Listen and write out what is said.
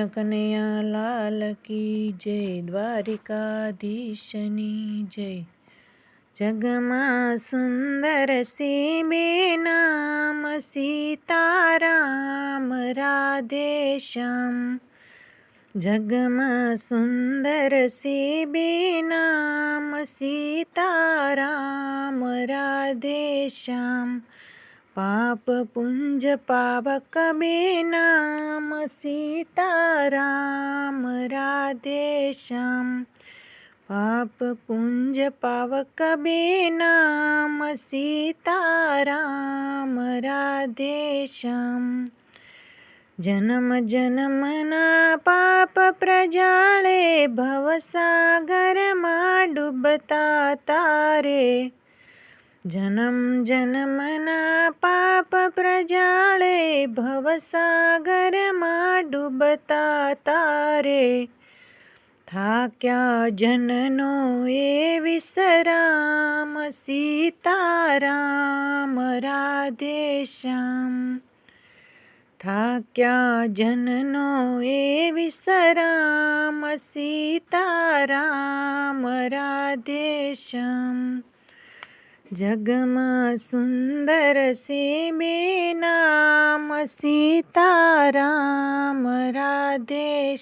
કનૈયા લાલ કી જય, દ્વારિકાધીશની જય। જગમાં સુંદર સે બે નામ, સીતારામ રાધે શ્યામ। જગમાં સુંદર સે બે નામ, સીતારામ રાધે શ્યામ। પાપ પુંજ પાવક બે નામ, સીતારામ રાધે શ્યામ। પાપ પુંજ પાવક બે નામ, સીતારામ રાધે શ્યામ। જન્મ જન્મના પાપ પ્રજાળે, ભવસાગરમાં ડૂબતા તારે। જન્મ જન્મના પાપ પ્રજાળે, ભવસાગરમાં ડૂબતા તારે। થાક્યા જનનો એ વિશ્રામ, સીતારામ રાધે શ્યામ। થાક્યા જનનો એ વિશ્રામ, સીતારામ રાધે શ્યામ। જગમાં સુંદર સે બે નામ, સીતારામ રાધે